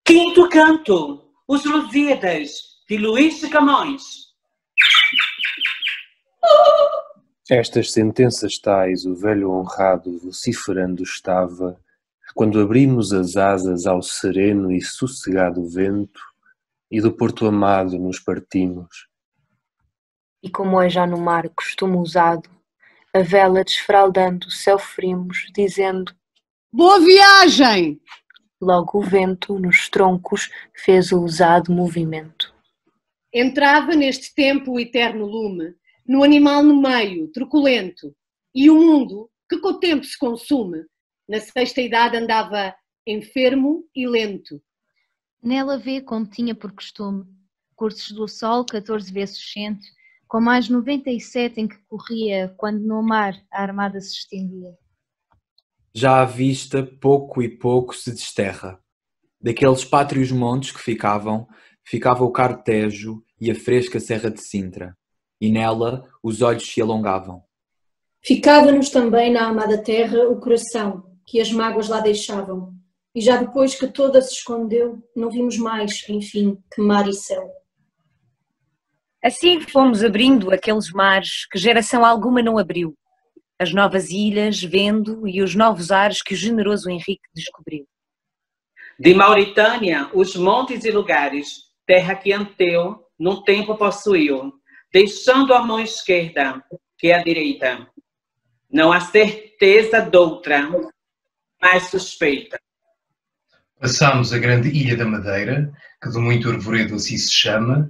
Quinto canto, Os Lusíadas, de Luís de Camões. Estas sentenças tais o velho honrado vociferando estava, quando abrimos as asas ao sereno e sossegado vento, e do porto amado nos partimos. E como é já no mar costume usado, a vela desfraldando céu ferimos, dizendo: Boa viagem! Logo o vento nos troncos fez o usado movimento. Entrava neste tempo o eterno lume, no animal no meio, truculento, e o mundo, que com o tempo se consume, na sexta idade andava enfermo e lento. Nela vê, como tinha por costume, cursos do sol 14 vezes 100, com mais 97 em que corria, quando no mar a armada se estendia. Já à vista, pouco e pouco se desterra. Daqueles pátrios montes que ficava o caro Tejo e a fresca serra de Sintra, e nela os olhos se alongavam. Ficava-nos também na amada terra o coração, que as mágoas lá deixavam, e já depois que toda se escondeu, não vimos mais, enfim, que mar e céu. Assim fomos abrindo aqueles mares que geração alguma não abriu, as novas ilhas vendo e os novos ares que o generoso Henrique descobriu. De Mauritânia, os montes e lugares, terra que Anteu, num tempo possuiu, deixando a mão esquerda, que é a direita. Não há certeza doutra, mais suspeita. Passámos a grande Ilha da Madeira, que de muito arvoredo assim se chama,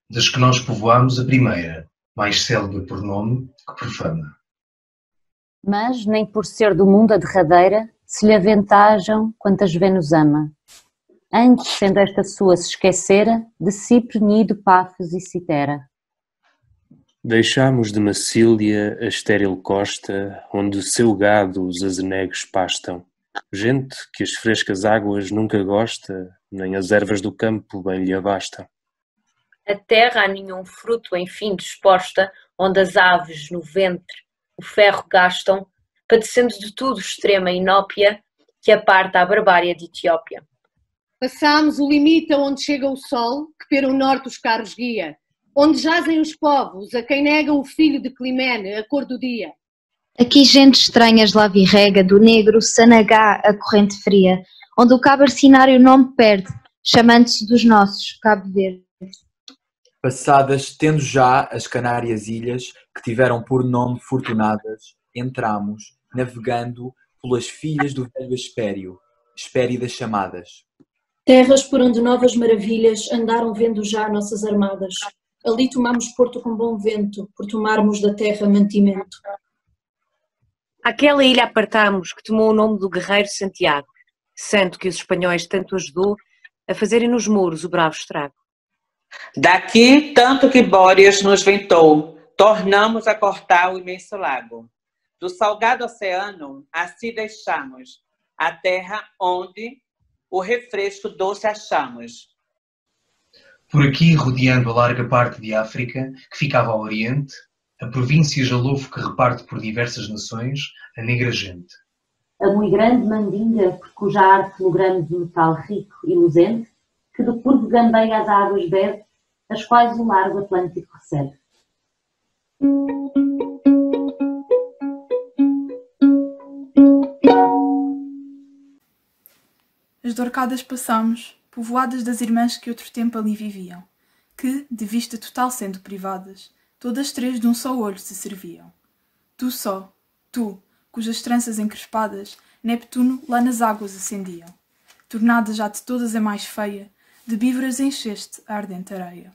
das que nós povoámos a primeira, mais célebre por nome que por fama. Mas, nem por ser do mundo a derradeira, se lhe aventajam quantas Vênus ama. Antes, sendo esta sua se esquecera, de Cipre, Nido, Pafos e Citera. Deixámos de Macília a estéril costa, onde seu gado os azenegos pastam. Gente que as frescas águas nunca gosta, nem as ervas do campo bem lhe abastam. A terra a nenhum fruto enfim disposta, onde as aves no ventre o ferro gastam, padecendo de tudo extrema inópia, que aparta a barbárie de Etiópia. Passámos o limite aonde chega o sol, que pelo norte os carros guia, onde jazem os povos, a quem negam o filho de Climene, a cor do dia. Aqui gente estranhas lá virrega, do negro Sanagá a corrente fria, onde o cabo arcinário nome perde, chamando-se dos nossos, Cabo Verde. Passadas, tendo já as Canárias Ilhas, que tiveram por nome Fortunadas, entramos, navegando pelas filhas do velho Hespério, Hespéridas chamadas. Terras por onde novas maravilhas andaram vendo já nossas armadas. Ali tomámos porto com bom vento, por tomarmos da terra mantimento. Aquela ilha apartámos que tomou o nome do guerreiro Santiago, santo que os espanhóis tanto ajudou a fazerem nos muros o bravo estrago. Daqui, tanto que Bóreas nos ventou, tornamos a cortar o imenso lago. Do salgado oceano, assim deixamos, a terra onde o refresco doce achamos. Por aqui, rodeando a larga parte de África, que ficava ao oriente, a província Jalofo que reparte por diversas nações, a negra gente. A muito grande mandinga, por cuja arte logramos o metal rico e luzente, que do curvo gambeia as águas bebe, as quais o largo Atlântico recebe. As Dorcadas passamos, povoadas das irmãs que outro tempo ali viviam, que, de vista total sendo privadas, todas três de um só olho se serviam. Tu só, tu, cujas tranças encrespadas, Neptuno lá nas águas acendiam. Tornada já de todas a mais feia, de víboras encheste a ardente areia.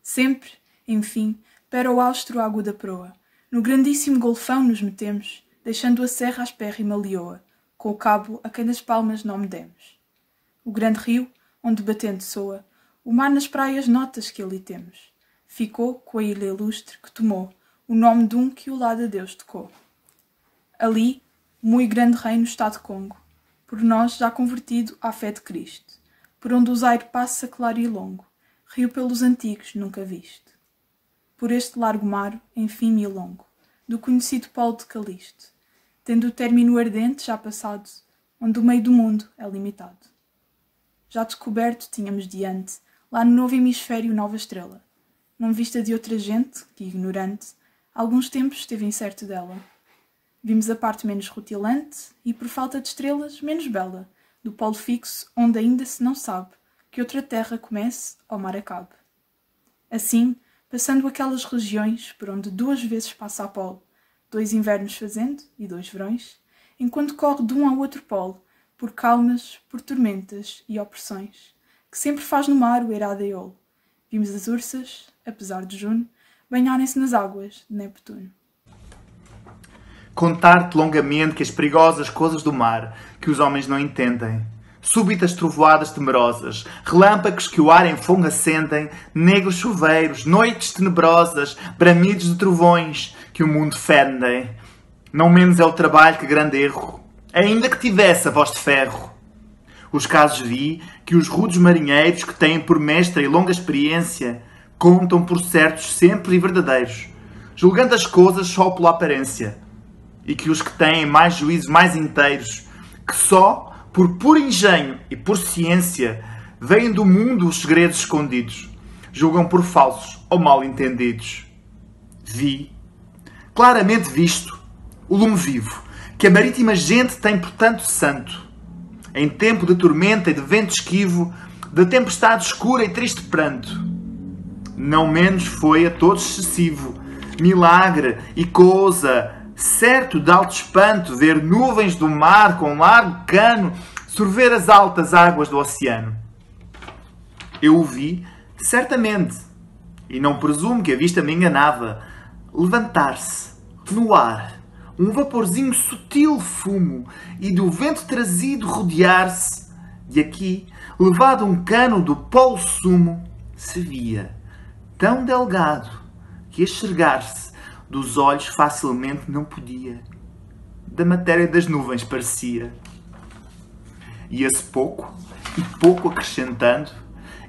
Sempre, enfim, para o austro água da proa, no grandíssimo golfão nos metemos, deixando a serra aspérrima leoa, com o cabo a quem das palmas nome demos. O grande rio, onde batendo soa, o mar nas praias notas que ali temos, ficou com a ilha ilustre que tomou o nome de um que o lado a Deus tocou. Ali, o muito grande reino está de Congo, por nós já convertido à fé de Cristo, por onde o Zaire passa claro e longo, rio pelos antigos nunca visto. Por este largo mar, enfim milongo, do conhecido polo de Calisto, tendo o término ardente já passado, onde o meio do mundo é limitado. Já descoberto tínhamos diante, lá no novo hemisfério nova estrela, não vista de outra gente, que ignorante, alguns tempos esteve incerto dela. Vimos a parte menos rutilante e, por falta de estrelas, menos bela, do polo fixo onde ainda se não sabe que outra terra comece ou mar acabe. Assim, passando aquelas regiões por onde 2 vezes passa a polo, 2 invernos fazendo e 2 verões, enquanto corre de um ao outro polo, por calmas, por tormentas e opressões, que sempre faz no mar o eirado aiolo. Vimos as ursas, apesar de Juno, banharem-se nas águas de Neptuno. Contar-te longamente que as perigosas coisas do mar, que os homens não entendem, súbitas trovoadas temerosas, relâmpagos que o ar em fogo acendem, negros chuveiros, noites tenebrosas, bramidos de trovões que o mundo fendem. Não menos é o trabalho que grande erro, ainda que tivesse a voz de ferro. Os casos vi que os rudes marinheiros que têm por mestra e longa experiência contam por certos sempre e verdadeiros, julgando as coisas só pela aparência, e que os que têm mais juízos mais inteiros, que só por puro engenho e por ciência veem do mundo os segredos escondidos, julgam por falsos ou mal entendidos. Vi, claramente visto, o lume vivo, que a marítima gente tem por tanto santo, em tempo de tormenta e de vento esquivo, de tempestade escura e triste pranto. Não menos foi a todos excessivo, milagre e coisa, certo de alto espanto, ver nuvens do mar com largo cano sorver as altas águas do oceano. Eu o vi, certamente, e não presumo que a vista me enganava, levantar-se, no ar, um vaporzinho sutil fumo, e do vento trazido rodear-se, e aqui, levado um cano do polo sumo, se via, tão delgado, que enxergar-se dos olhos facilmente não podia. Da matéria das nuvens parecia. Ia-se pouco, e pouco acrescentando,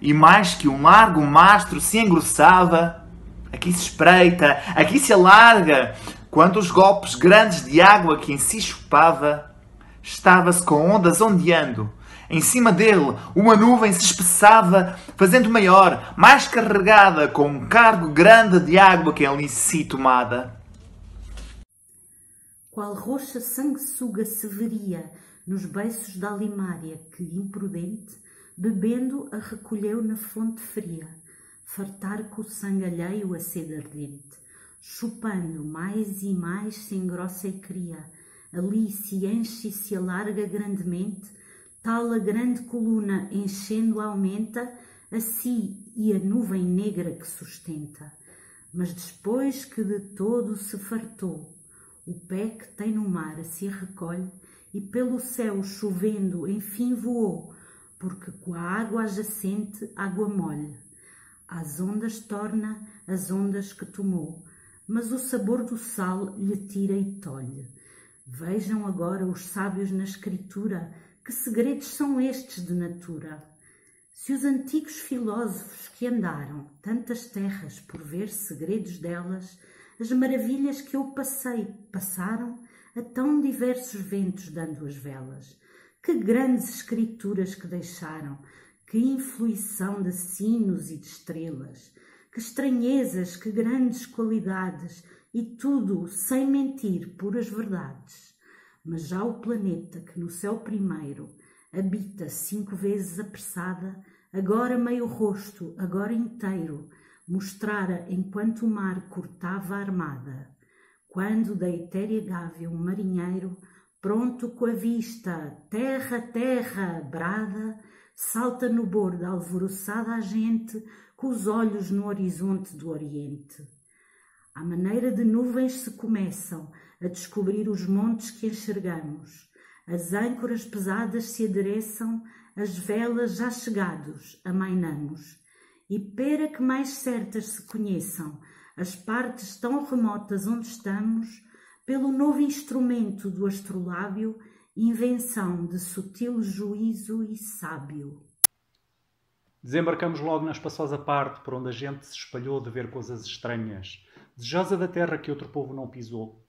e mais que um largo mastro se engrossava, aqui se espreita, aqui se alarga, quando os golpes grandes de água que em si chupava, estava-se com ondas ondeando. Em cima dele, uma nuvem se espessava, fazendo maior, mais carregada, com um cargo grande de água que em si tomada. Qual roxa sanguessuga se veria nos beiços da alimária que, imprudente, bebendo a recolheu na fonte fria, fartar com o sangue alheio a sede ardente, chupando mais e mais se engrossa e cria, ali se enche e se alarga grandemente, tal a grande coluna enchendo aumenta a si e a nuvem negra que sustenta. Mas depois que de todo se fartou, o pé que tem no mar se recolhe e pelo céu chovendo enfim voou, porque com a água jacente água molhe. Às ondas torna as ondas que tomou, mas o sabor do sal lhe tira e tolhe. Vejam agora os sábios na escritura, que segredos são estes de natura? Se os antigos filósofos que andaram tantas terras por ver segredos delas, as maravilhas que eu passei, passaram a tão diversos ventos dando as velas. Que grandes escrituras que deixaram, que influição de sinos e de estrelas, que estranhezas, que grandes qualidades, e tudo sem mentir puras verdades. Mas já o planeta que no céu primeiro habita 5 vezes apressada, agora meio rosto, agora inteiro, mostrara enquanto o mar cortava a armada. Quando da etérea gávea um marinheiro, pronto com a vista, terra, terra, brada, salta no bordo alvoroçada a gente, com os olhos no horizonte do oriente. À maneira de nuvens se começam a descobrir os montes que enxergamos. As âncoras pesadas se adereçam, as velas já chegados amainamos. E pera que mais certas se conheçam as partes tão remotas onde estamos, pelo novo instrumento do astrolábio, invenção de sutil juízo e sábio. Desembarcamos logo na espaçosa parte por onde a gente se espalhou de ver coisas estranhas, desejosa da terra que outro povo não pisou.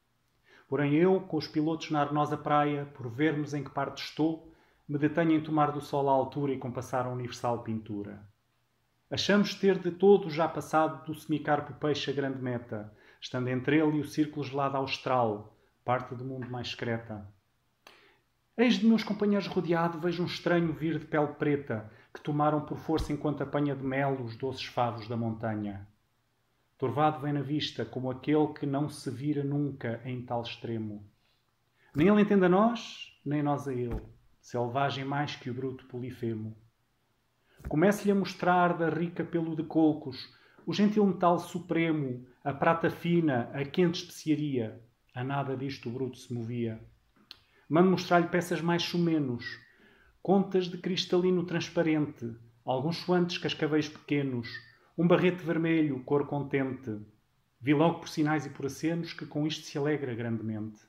Porém eu, com os pilotos na arenosa praia, por vermos em que parte estou, me detenho em tomar do sol a altura e compassar a universal pintura. Achamos ter de todo já passado do semicarpo peixe a grande meta, estando entre ele e o círculo gelado austral, parte do mundo mais secreta. Eis de meus companheiros rodeado, vejo um estranho vir de pele preta, que tomaram por força enquanto apanha de mel os doces favos da montanha. Torvado vem na vista, como aquele que não se vira nunca em tal extremo. Nem ele entende a nós, nem nós a ele, selvagem mais que o bruto polifemo. Começo-lhe a mostrar da rica pelo de colcos, o gentil metal supremo, a prata fina, a quente especiaria. A nada disto o bruto se movia. Mando mostrar-lhe peças mais chumenos, contas de cristalino transparente, alguns suantes cascavéis pequenos, um barrete vermelho, cor contente. Vi logo por sinais e por acenos que com isto se alegra grandemente.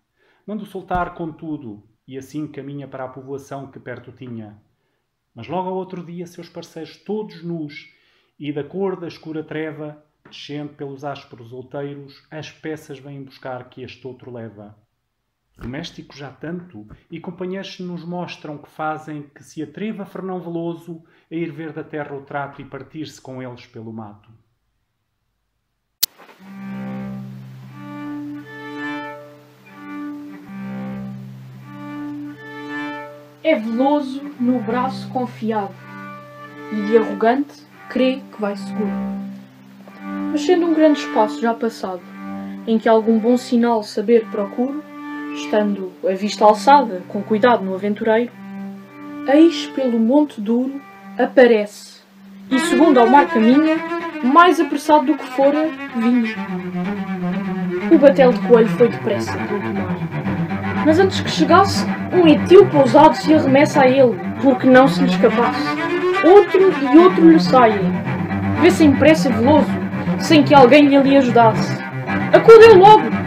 Mando soltar, contudo, e assim caminha para a povoação que perto tinha. Mas logo ao outro dia seus parceiros todos nus, e da cor da escura treva, descendo pelos ásperos outeiros, as peças vêm buscar que este outro leva. Domésticos já tanto, e companheiros nos mostram que fazem que se atreva Fernão Veloso a ir ver da terra o trato e partir-se com eles pelo mato. É veloso no braço confiado, e de arrogante crê que vai seguro. Mas sendo um grande espaço já passado, em que algum bom sinal saber procuro, estando a vista alçada, com cuidado no aventureiro, eis pelo monte duro aparece, e segundo ao mar caminha, mais apressado do que fora, vinha. O batel de coelho foi depressa pelo mar, mas antes que chegasse, um etíope ousado se arremessa a ele, porque não se lhe escapasse. Outro e outro lhe saem. Vê-se impressa veloso, sem que alguém lhe ajudasse. Acudeu logo,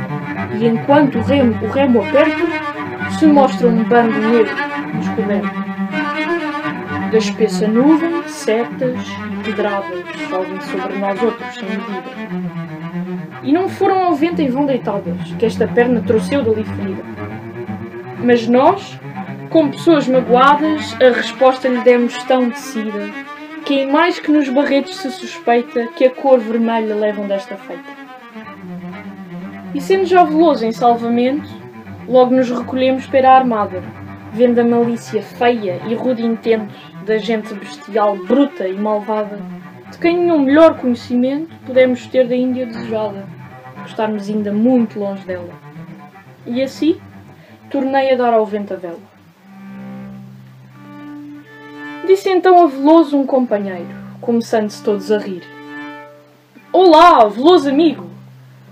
e enquanto o remo aperta, se mostra um bando negro descoberto. Da espessa nuvem, setas e pedradas sobem sobre nós outros sem medida. E não foram ao vento em vão deitadas, que esta perna trouxeu dali ferida. Mas nós, como pessoas magoadas, a resposta lhe demos tão decida, que em mais que nos barretos se suspeita que a cor vermelha levam desta feita. E sendo já veloso em salvamento, logo nos recolhemos para a armada, vendo a malícia feia e rude intento da gente bestial, bruta e malvada, de quem nenhum melhor conhecimento pudemos ter da Índia desejada, por estarmos ainda muito longe dela. E assim, tornei a dar ao vento a vela. Disse então a Veloso um companheiro, começando-se todos a rir: Olá, Veloso amigo!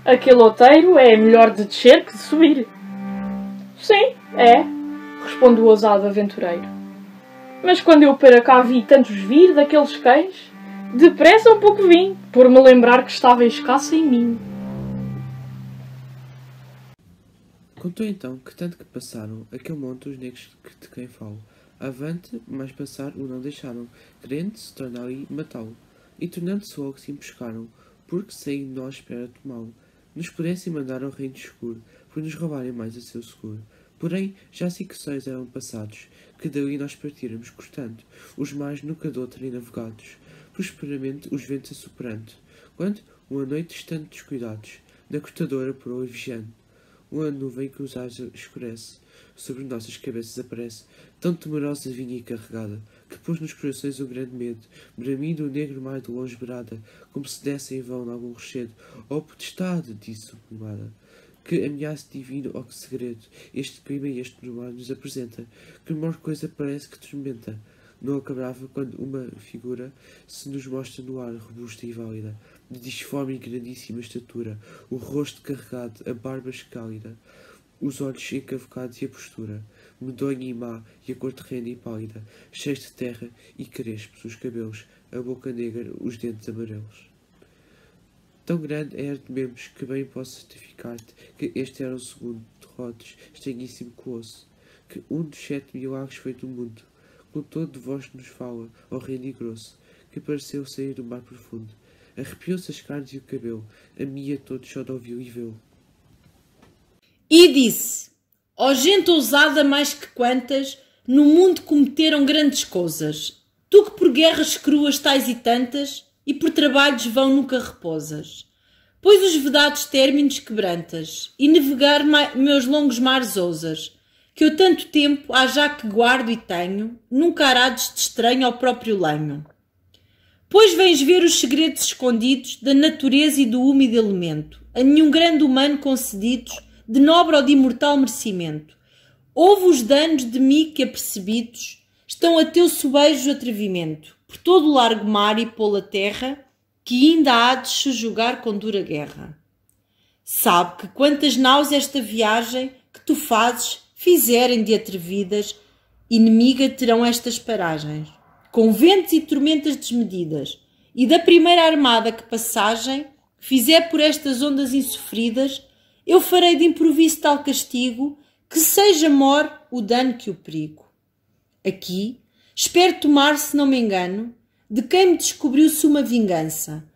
Aquele outeiro é melhor de descer que de subir. Sim, é, responde o ousado aventureiro. Mas quando eu para cá vi tantos vir daqueles cães, depressa um pouco vim, por me lembrar que estava escassa em mim. Contou então que tanto que passaram aquele monte os negros de quem falo, avante, mas passar o não deixaram, querendo se tornar e matá-lo, e tornando-se logo se emboscaram, porque sem nós espera tomá-lo, nos pudessem mandar ao reino escuro, por nos roubarem mais a seu seguro. Porém, já 5 6 eram passados, que dali nós partiramos cortando, os mares nunca de outrem navegados, prosperamente os ventos a superando, quando, uma noite estando descuidados, na cortadora porou e vigiando, uma nuvem que os ares escurece, sobre nossas cabeças aparece, tão temerosa vinha e carregada, que pôs nos corações um grande medo, bramindo o negro mar de longe brada, como se desse em vão algum rochedo, ó potestade, disse sublimada, que ameaça divino ou que segredo, este crime e este mar nos apresenta, que menor coisa parece que tormenta. Não acabava quando uma figura se nos mostra no ar, robusta e válida, de disforme e grandíssima estatura, o rosto carregado, a barba escálida, os olhos encavocados e a postura, medonha e má, e a cor terrena e pálida, cheios de terra e crespos os cabelos, a boca negra, os dentes amarelos. Tão grande é Artememos que bem posso certificar-te que este era o segundo de Rhodes, estranhíssimo colosso, que um dos 7 milagres foi do mundo. Com todo de vós nos fala, ó reino e grosso, que pareceu sair do mar profundo. Arrepiou-se as carnes e o cabelo. A Mia todo só ouviu e viu. E disse: ó gente ousada mais que quantas, no mundo cometeram grandes coisas. Tu que por guerras cruas tais e tantas, e por trabalhos vão nunca repousas. Pois os vedados términos quebrantas, e navegar meus longos mares ousas, que eu tanto tempo há já que guardo e tenho, nunca arades de estranho ao próprio lenho. Pois vens ver os segredos escondidos da natureza e do úmido elemento, a nenhum grande humano concedidos, de nobre ou de imortal merecimento. Ouve os danos de mim que apercebidos estão a teu sobejo atrevimento, por todo o largo mar e pela terra, que ainda há de subjugar com dura guerra. Sabe que quantas naus esta viagem que tu fazes fizerem de atrevidas, inimiga terão estas paragens, com ventos e tormentas desmedidas, e da primeira armada que passagem fizer por estas ondas insofridas, eu farei de improviso tal castigo, que seja mor o dano que o perigo. Aqui, espero tomar, se não me engano, de quem me descobriu suma vingança,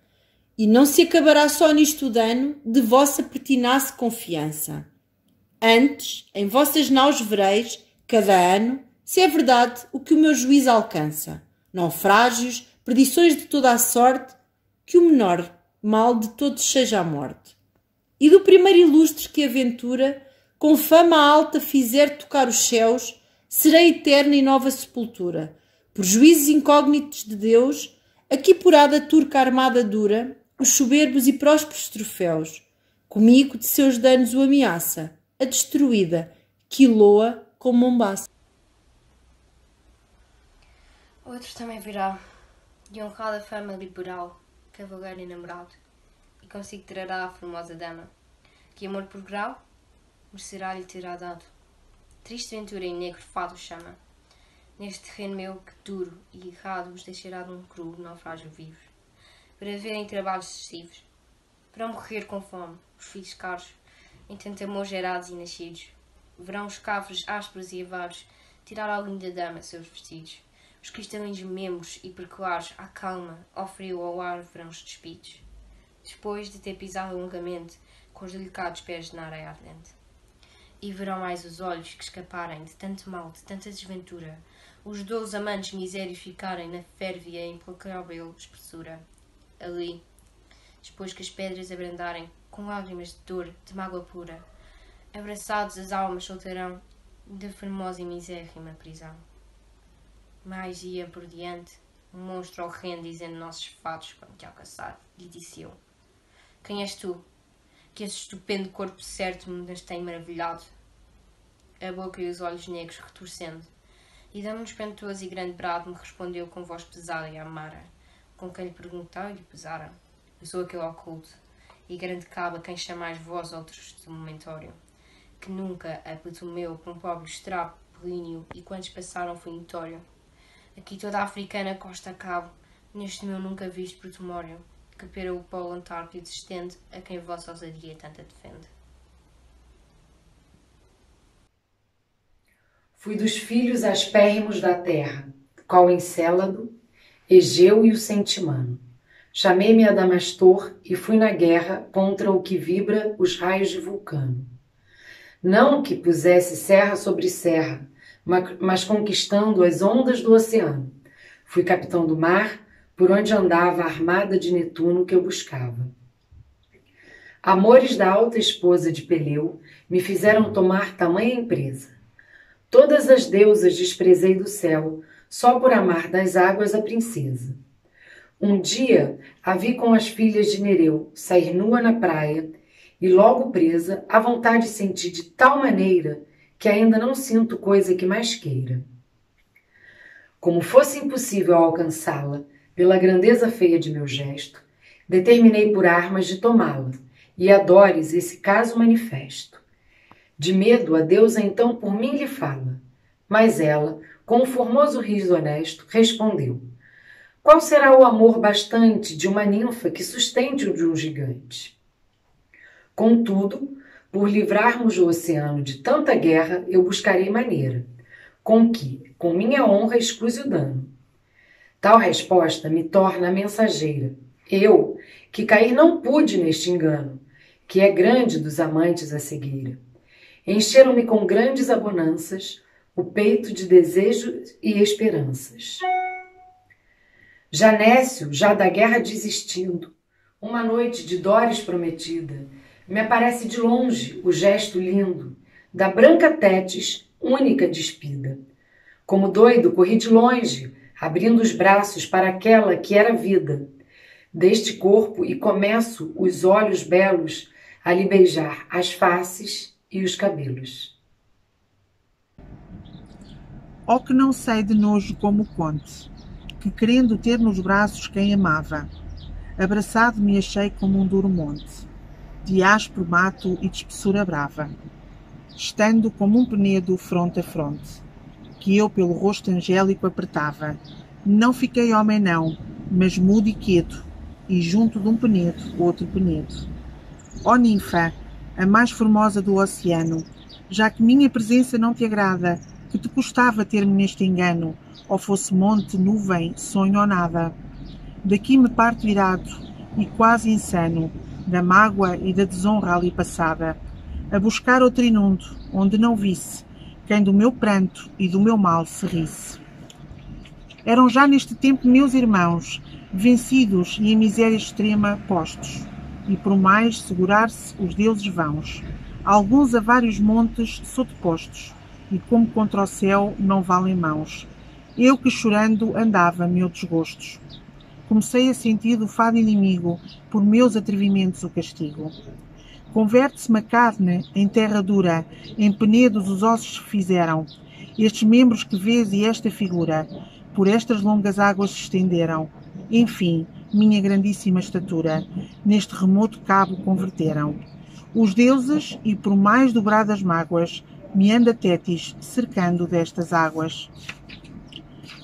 e não se acabará só nisto o dano de vossa pertinace confiança. Antes, em vossas naus vereis, cada ano, se é verdade o que o meu juiz alcança, naufrágios, perdições de toda a sorte, que o menor mal de todos seja a morte. E do primeiro ilustre que aventura, com fama alta fizer tocar os céus, serei eterna e nova sepultura. Por juízes incógnitos de Deus, aqui porada turca armada dura, os soberbos e prósperos troféus. Comigo de seus danos o ameaça, a destruída, que loa com Mombasa. Outro também virá, de honrada fama liberal, cavalheiro e namorado, e consigo trará a formosa dama, que amor por grau, merecerá-lhe terá dado. Triste ventura em negro fado chama, neste terreno meu que duro e errado os deixará de um cru naufrágio vivos, para verem trabalhos excessivos, para morrer com fome, os filhos caros, em tanto amor gerados e nascidos, verão os cafres ásperos e avaros tirar ao linda dama seus vestidos, os cristalinos membros e percolares à calma, ao frio, ao ar verão os despidos, depois de ter pisado longamente com os delicados pés na areia ardente. E verão mais os olhos que escaparem de tanto mal, de tanta desventura, os 12 amantes misérios ficarem na férvia e implacável espessura. Ali, depois que as pedras abrandarem, com lágrimas de dor, de mágoa pura, abraçados as almas soltarão da formosa e misérrima prisão. Mais ia por diante, um monstro horrendo dizendo nossos fatos quando te alcançar, lhe disse eu: quem és tu, que esse estupendo corpo certo me tem maravilhado? A boca e os olhos negros retorcendo, e dando um espantoso e grande brado me respondeu com voz pesada e amara, com quem lhe perguntou e lhe pesara: eu sou aquele oculto, e grande caba quem chamais vós outros do momentório, que nunca apetumeu por um pobre estrapo pelíneo, e quantos passaram foi notório. Aqui toda a africana costa a cabo, neste meu nunca visto protumório, que pera o polo antártico se estende, a quem vossa ousadia tanta defende. Fui dos filhos aspérrimos da terra, qual Encélado, Egeu e o Centimano. Chamei-me Adamastor e fui na guerra contra o que vibra os raios de Vulcano. Não que pusesse serra sobre serra, mas conquistando as ondas do oceano. Fui capitão do mar, por onde andava a armada de Netuno que eu buscava. Amores da alta esposa de Peleu me fizeram tomar tamanha empresa. Todas as deusas desprezei do céu, só por amar das águas a princesa. Um dia a vi com as filhas de Nereu sair nua na praia, e logo presa, a vontade senti de tal maneira que ainda não sinto coisa que mais queira. Como fosse impossível alcançá-la, pela grandeza feia de meu gesto, determinei por armas de tomá-la, e adores esse caso manifesto. De medo a deusa então por mim lhe fala, mas ela, com um formoso riso honesto, respondeu: qual será o amor bastante de uma ninfa que sustente o de um gigante? Contudo, por livrarmos o oceano de tanta guerra, eu buscarei maneira, com que, com minha honra, escuse o dano. Tal resposta me torna mensageira. Eu, que cair não pude neste engano, que é grande dos amantes a cegueira. Encheram-me com grandes abonanças o peito de desejos e esperanças. Já nécio, já da guerra desistindo, uma noite de dores prometida, me aparece de longe o gesto lindo da branca Tétis, única despida. Como doido, corri de longe, abrindo os braços para aquela que era vida deste corpo e começo os olhos belos a lhe beijar as faces e os cabelos. Ó que não sei de nojo como conte, que querendo ter nos braços quem amava, abraçado me achei como um duro monte, de áspero mato e de espessura brava, estando como um penedo fronte a fronte, que eu pelo rosto angélico apertava. Não fiquei homem não, mas mudo e quieto, e junto de um penedo, outro penedo. Ó ninfa, a mais formosa do oceano, já que minha presença não te agrada, que te custava ter-me neste engano, ou fosse monte, nuvem, sonho ou nada. Daqui me parto irado, e quase insano, da mágoa e da desonra ali passada, a buscar outro inundo, onde não visse quem do meu pranto e do meu mal se risse. Eram já neste tempo meus irmãos, vencidos e em miséria extrema postos, e por mais segurar-se os deuses vãos, alguns a vários montes sotopostos, e como contra o céu não valem mãos. Eu que chorando andava meus desgostos. Comecei a sentir do fado inimigo, por meus atrevimentos o castigo. Converte-se-me a carne em terra dura, em penedos os ossos se fizeram. Estes membros que vês e esta figura, por estas longas águas se estenderam. Enfim, minha grandíssima estatura, neste remoto cabo converteram. Os deuses, e por mais dobradas mágoas, me anda Tétis cercando destas águas.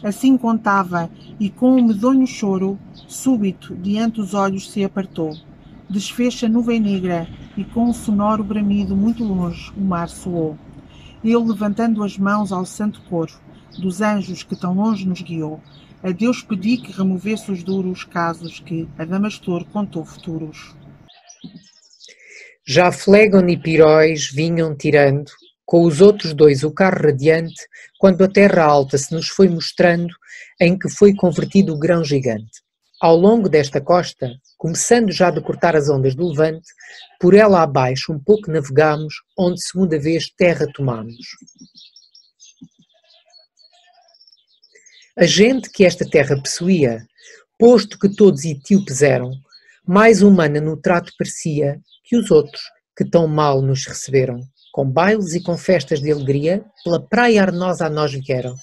Assim contava, e com um medonho choro, súbito, diante os olhos se apartou. Desfez a nuvem negra, e com um sonoro bramido muito longe o mar soou. Eu, levantando as mãos ao santo coro, dos anjos que tão longe nos guiou, a Deus pedi que removesse os duros casos que Adamastor contou futuros. Já Flegon e Piróis vinham tirando, com os outros dois o carro radiante, quando a terra alta se nos foi mostrando, em que foi convertido o grão gigante. Ao longo desta costa, começando já de cortar as ondas do levante, por ela abaixo um pouco navegámos, onde segunda vez terra tomámos. A gente que esta terra possuía, posto que todos etíopes eram, mais humana no trato parecia que os outros, que tão mal nos receberam. Com bailes e com festas de alegria, pela praia arnosa a nós vieram.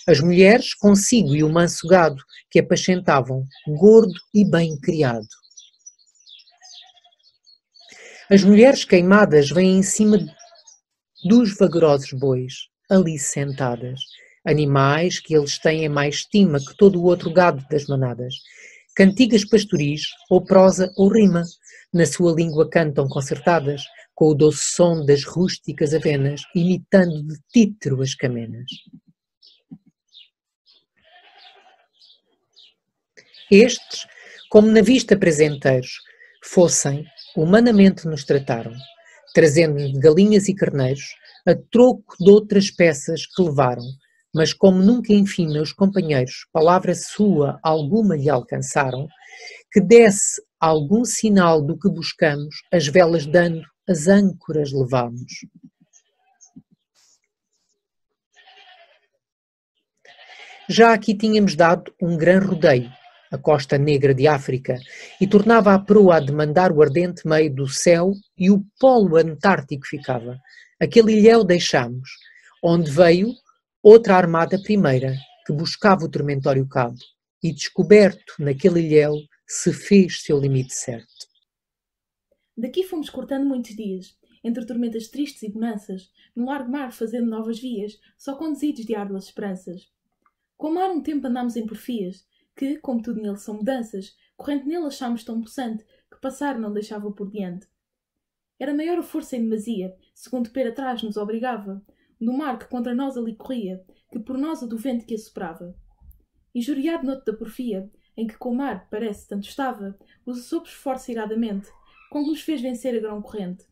As mulheres consigo e o manso gado, que apacentavam, gordo e bem criado. As mulheres queimadas vêm em cima dos vagarosos bois, ali sentadas. Animais que eles têm em mais estima que todo o outro gado das manadas. Cantigas pastoris, ou prosa ou rima, na sua língua cantam concertadas, com o doce som das rústicas avenas, imitando de títero as camenas. Estes, como na vista presenteiros, fossem, humanamente nos trataram, trazendo-nos galinhas e carneiros, a troco de outras peças que levaram, mas como nunca enfim meus companheiros palavra sua alguma lhe alcançaram, que desse algum sinal do que buscamos, as velas dando, as âncoras levamos. Já aqui tínhamos dado um grande rodeio, a costa negra de África, e tornava a proa a demandar o ardente meio do céu e o polo antártico ficava. Aquele ilhéu deixámos, onde veio outra armada primeira, que buscava o tormentório cabo, e descoberto naquele ilhéu se fez seu limite certo. Daqui fomos cortando muitos dias, entre tormentas tristes e bonanças, no largo mar fazendo novas vias, só conduzidos de árduas esperanças. Com o mar um tempo andámos em porfias, que, como tudo nele são mudanças, corrente nele achámos tão possante, que passar não deixava por diante. Era maior a força em demasia, segundo Pera atrás nos obrigava, do mar que contra nós ali corria, que por nós o do vento que assoprava. injuriado noute da porfia, em que com o mar, parece, tanto estava, os sopros força iradamente, com que nos fez vencer a grão corrente.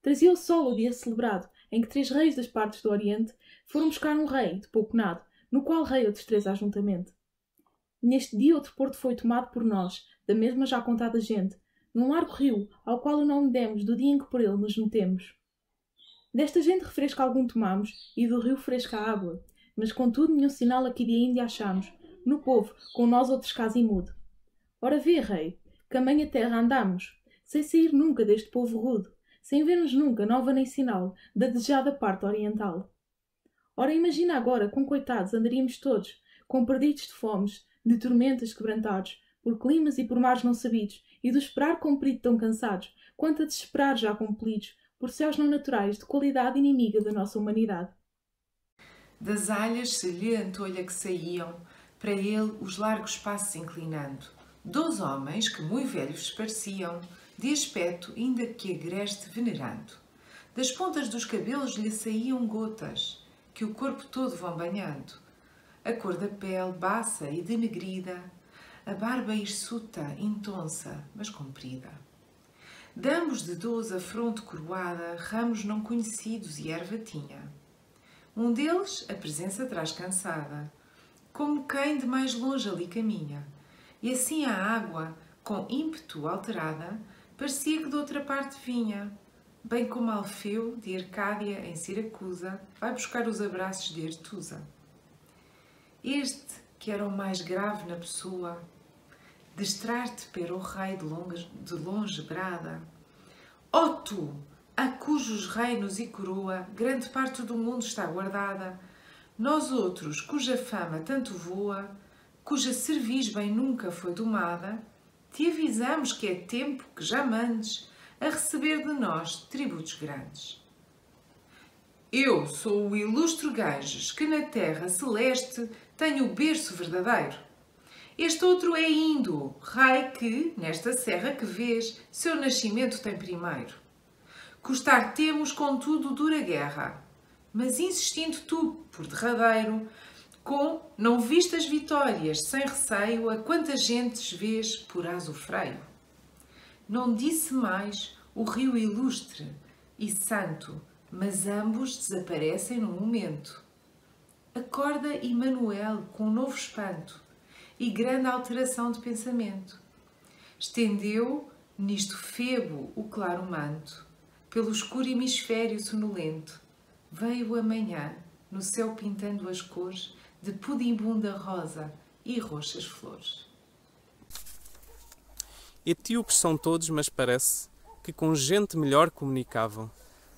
Trazia o sol o dia celebrado, em que 3 reis das partes do Oriente foram buscar um rei, de pouco nado, no qual rei outros 3 ajuntamente. Neste dia outro porto foi tomado por nós, da mesma já contada gente, num largo rio, ao qual o nome demos do dia em que por ele nos metemos. Desta gente refresco algum tomamos, e do rio fresca a água, mas contudo nenhum sinal aqui de ainda achamos, no povo, com nós outros caso imudo. Ora vê, rei, que a manha terra andamos, sem sair nunca deste povo rude, sem ver-nos nunca nova nem sinal da desejada parte oriental. Ora imagina agora, com coitados andaríamos todos, com perdidos de fomes, de tormentas quebrantados, por climas e por mares não sabidos, e do esperar comprido tão cansados, quanto a desesperar já compelidos, por céus não naturais de qualidade inimiga da nossa humanidade. Das alhas se lhe antolha que saíam, para ele os largos passos inclinando, 2 homens que muito velhos pareciam, de aspecto ainda que agreste venerando. Das pontas dos cabelos lhe saíam gotas, que o corpo todo vão banhando. A cor da pele baça e denegrida, a barba hirsuta, intonsa, mas comprida. De ambos de 12 a fronte coroada, ramos não conhecidos e erva tinha. Um deles a presença traz cansada, como quem de mais longe ali caminha, e assim a água, com ímpeto alterada, parecia que de outra parte vinha, bem como Alfeu, de Arcádia, em Siracusa, vai buscar os abraços de Artusa. Este, que era o mais grave na pessoa, destrar-te para o rei de longe brada. Ó tu, a cujos reinos e coroa grande parte do mundo está guardada, nós outros, cuja fama tanto voa, cuja cerviz bem nunca foi domada, te avisamos que é tempo que já mandes a receber de nós tributos grandes. Eu sou o ilustre Ganges, que na terra celeste tenho o berço verdadeiro. Este outro é Indo, rei que, nesta serra que vês, seu nascimento tem primeiro. Custar temos, contudo, dura guerra, mas insistindo tu, por derradeiro, com não vistas vitórias, sem receio, a quantas gentes vês por aso freio. Não disse mais o rio ilustre e santo, mas ambos desaparecem num momento. Acorda Emanuel com um novo espanto e grande alteração de pensamento. Estendeu nisto Febo o claro manto, pelo escuro hemisfério sonolento. Veio a manhã, no céu pintando as cores de pudimbunda rosa e roxas flores. Etíopes são todos, mas parece que com gente melhor comunicavam.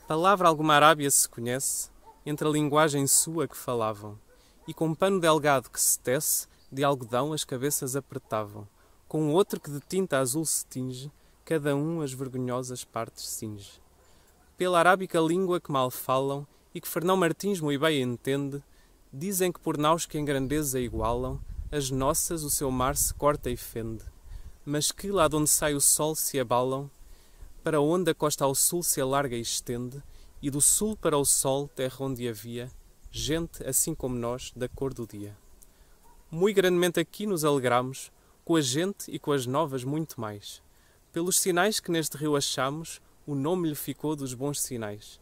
Palavra alguma Arábia se conhece, entre a linguagem sua que falavam, e com pano delgado que se tece, de algodão as cabeças apertavam, com outro que de tinta azul se tinge, cada um as vergonhosas partes cinge. Pela arábica língua que mal falam, e que Fernão Martins muito bem entende, dizem que por naus que em grandeza igualam, as nossas o seu mar se corta e fende, mas que lá de onde sai o sol se abalam, para onde a costa ao sul se alarga e estende, e do sul para o sol, terra onde havia gente, assim como nós, da cor do dia. Muito grandemente aqui nos alegramos, com a gente e com as novas muito mais. Pelos sinais que neste rio achamos, o nome lhe ficou dos bons sinais.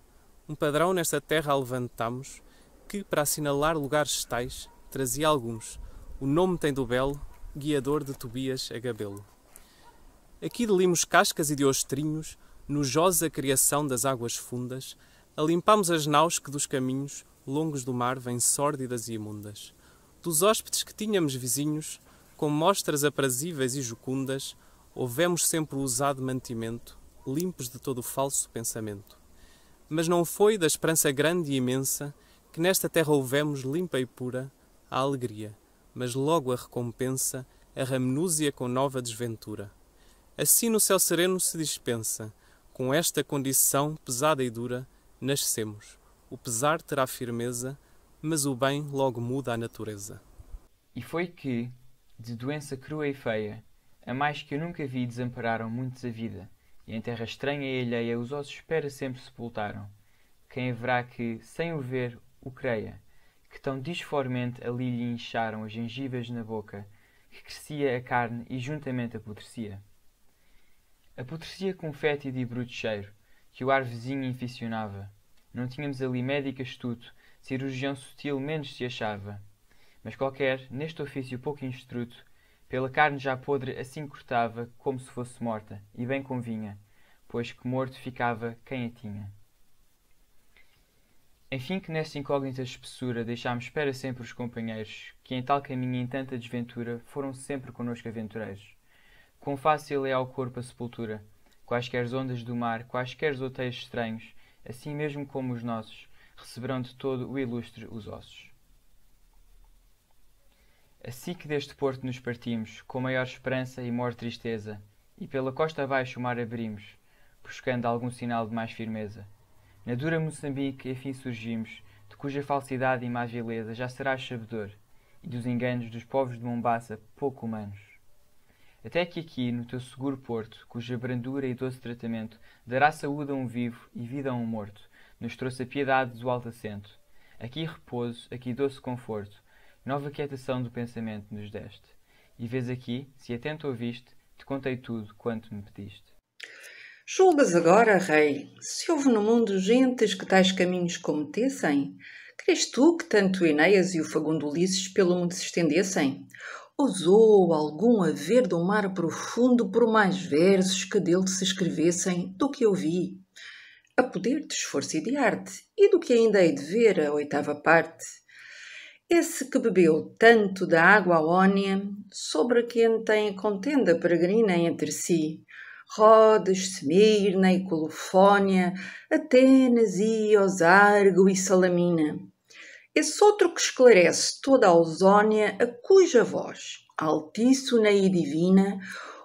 Um padrão nesta terra levantamos, que, para assinalar lugares tais, trazia alguns. O nome tem do belo, guiador de Tobias a Gabelo. Aqui de limos cascas e de ostrinhos, nojosa criação das águas fundas, alimpámos as naus que dos caminhos, longos do mar, vêm sórdidas e imundas. Dos hóspedes que tínhamos vizinhos, com mostras aprazíveis e jucundas, houvemos sempre o usado mantimento, limpos de todo o falso pensamento. Mas não foi da esperança grande e imensa que nesta terra houvemos limpa e pura a alegria, mas logo a recompensa, a remenúzia com nova desventura. Assim no céu sereno se dispensa, com esta condição pesada e dura, nascemos. O pesar terá firmeza, mas o bem logo muda a natureza. E foi que, de doença crua e feia, a mais que eu nunca vi desampararam muitos a vida, e em terra estranha e alheia os ossos espera sempre sepultaram. Quem haverá que, sem o ver, o creia, que tão disformemente ali lhe incharam as gengivas na boca, que crescia a carne e juntamente apodrecia. Apodrecia com fétido e bruto cheiro, que o ar vizinho inficionava. Não tínhamos ali médico astuto, cirurgião sutil menos se achava. Mas qualquer, neste ofício pouco instruto, pela carne já podre assim cortava, como se fosse morta, e bem convinha, pois que morto ficava quem a tinha. Enfim que nesta incógnita espessura deixámos para sempre os companheiros, que em tal caminho e em tanta desventura foram sempre connosco aventureiros. Quão fácil é ao corpo a sepultura, quaisquer ondas do mar, quaisquer outeiros estranhos, assim mesmo como os nossos, receberão de todo o ilustre os ossos. Assim que deste porto nos partimos, com maior esperança e maior tristeza, e pela costa abaixo o mar abrimos, buscando algum sinal de mais firmeza. Na dura Moçambique, enfim surgimos, de cuja falsidade e má vileza já serás sabedor, e dos enganos dos povos de Mombaça pouco humanos. Até que aqui, no teu seguro porto, cuja brandura e doce tratamento dará saúde a um vivo e vida a um morto, nos trouxe a piedade do alto assento. Aqui repouso, aqui doce conforto, nova quietação do pensamento nos deste. E vês aqui, se atento ouviste, te contei tudo quanto me pediste. Julgas agora, rei, se houve no mundo gentes que tais caminhos cometessem? Crês tu que tanto Enéas e o fagundo Ulisses pelo mundo se estendessem? Ousou algum haver do mar profundo por mais versos que dele se escrevessem do que eu vi? A poder de esforço e de arte, e do que ainda hei de ver a oitava parte. Esse que bebeu tanto da água aónia, sobre quem tem contenda peregrina entre si, Rodes, Semirna e Colofónia, Atenas, Ios, Argo e Salamina. Esse outro que esclarece toda a Ausónia, a cuja voz, altíssona e divina,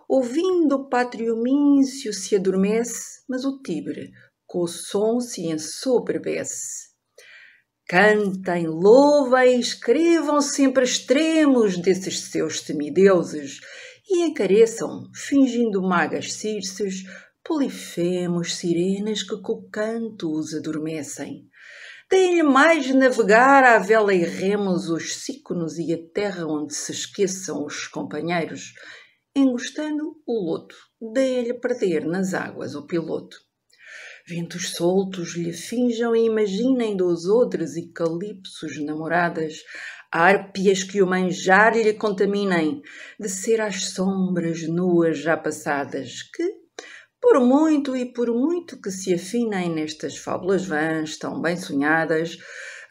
ouvindo o pátrio Míncio se adormece, mas o Tibre, com o som se ensoberbece. Cantem, louvem, escrevam sempre extremos desses seus semideuses e encareçam, fingindo magas circes, polifemos, sirenas que com o canto os adormecem. Deem-lhe mais navegar à vela e remos os síconos e a terra onde se esqueçam os companheiros. Engostando o loto, deem-lhe perder nas águas o piloto. Ventos soltos lhe finjam e imaginem dos outros e calipsos namoradas, árpias que o manjar lhe contaminem, de ser às sombras nuas já passadas, que, por muito e por muito que se afinem nestas fábulas vãs, tão bem sonhadas,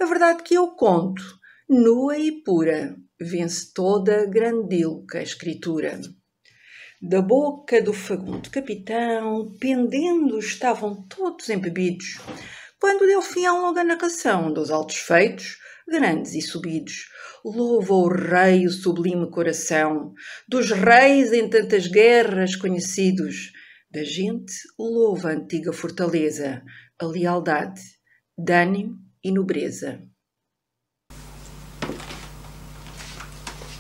a verdade que eu conto, nua e pura, vence toda a grandíloca escritura. Da boca do fagundo capitão, pendendo estavam todos embebidos, quando deu fim a longa narração dos altos feitos, grandes e subidos. Louva o rei o sublime coração, dos reis em tantas guerras conhecidos. Da gente louva a antiga fortaleza, a lealdade, de ânimo e nobreza.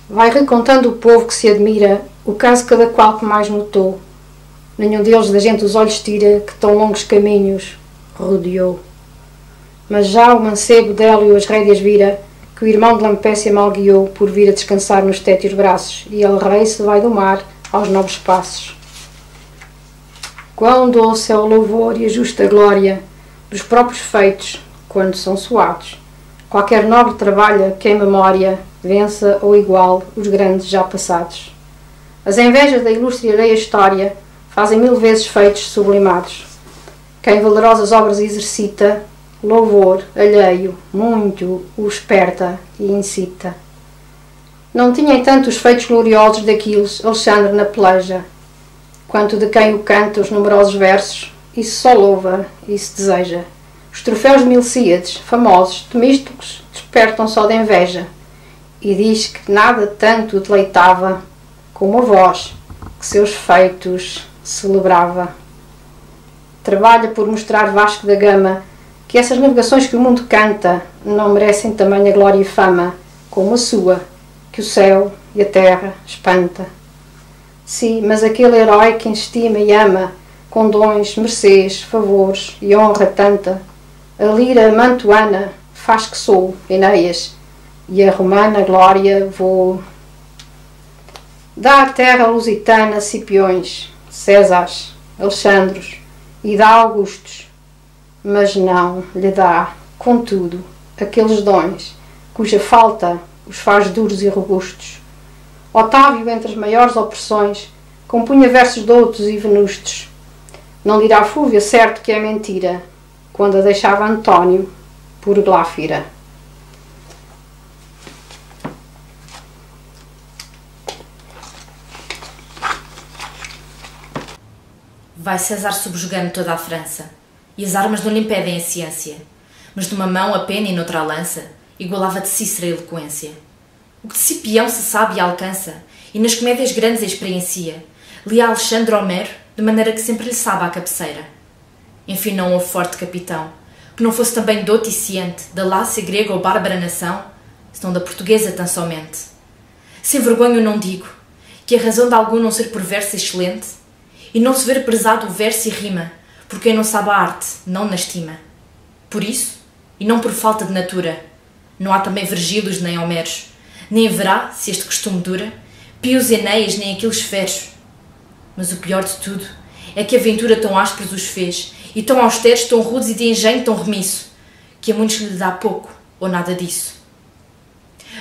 Vai recontando o povo que se admira o caso cada qual que mais notou. Nenhum deles da gente os olhos tira que tão longos caminhos rodeou. Mas já o mancebo Délio as rédeas vira, que o irmão de Lampécia mal guiou por vir a descansar nos tétios braços, e ele rei se vai do mar aos nobres passos. Quão doce é o louvor e a justa glória dos próprios feitos, quando são suados. Qualquer nobre trabalha que em memória vença ou igual os grandes já passados. As invejas da ilustre e alheia história fazem 1000 vezes feitos sublimados. Quem valerosas obras exercita, louvor alheio muito o esperta e incita. Não tinha entanto os feitos gloriosos daqueles Alexandre na peleja, quanto de quem o canta os numerosos versos, isso só louva e se deseja. Os troféus de Milcíades, famosos, temístocos, despertam só de inveja, e diz que nada tanto deleitava como a voz que seus feitos celebrava. Trabalha por mostrar Vasco da Gama que essas navegações que o mundo canta não merecem tamanha glória e fama como a sua, que o céu e a terra espanta. Sim, mas aquele herói que estima e ama, com dons, mercês, favores e honra tanta, a lira mantuana faz que sou, Enéas, e a romana glória voou. Dá à terra lusitana Cipiões, Césares, Alexandros e dá Augustos, mas não lhe dá, contudo, aqueles dons cuja falta os faz duros e robustos. Otávio, entre as maiores opressões, compunha versos doutos e venustos. Não dirá Fúvia certo que é mentira, quando a deixava António por Gláfira. Vai César subjugando toda a França, e as armas não lhe impedem a ciência, mas numa mão a pena e noutra a lança, igualava de Cícero a eloquência. O que de Cipião se sabe e alcança, e nas comédias grandes a experiencia, lia Alexandre Homero, de maneira que sempre lhe sabe à cabeceira. Enfim, não houve forte capitão, que não fosse também dote e ciente da Lácia grega ou bárbara nação, senão da portuguesa tão somente. Sem vergonha eu não digo, que a razão de algum não ser por verso excelente, e não se ver prezado o verso e rima, por quem não sabe a arte, não na estima. Por isso, e não por falta de natura, não há também Virgílios nem Homeros, nem haverá, se este costume dura, Pios e Enéas nem aqueles feros. Mas o pior de tudo é que a aventura tão ásperos os fez, e tão austeros, tão rudes e de engenho tão remisso, que a muitos lhe dá pouco ou nada disso.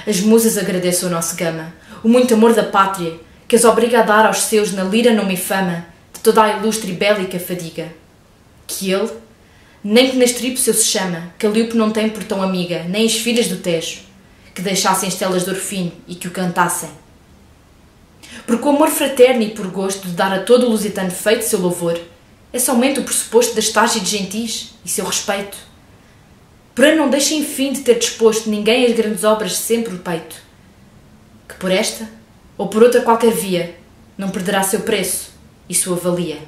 As musas agradeçam o nosso gama, o muito amor da pátria, que as obriga a dar aos seus na lira nome e fama de toda a ilustre e bélica fadiga. Que ele, nem que nas tribos seu se chama, Calíope não tem por tão amiga, nem as filhas do Tejo, que deixassem estelas de orfino e que o cantassem. Porque o amor fraterno e por gosto de dar a todo o lusitano feito seu louvor, é somente o pressuposto da estágio de gentis e seu respeito. Porém não deixa enfim de ter disposto ninguém as grandes obras sempre o peito, que por esta, ou por outra qualquer via, não perderá seu preço e sua valia.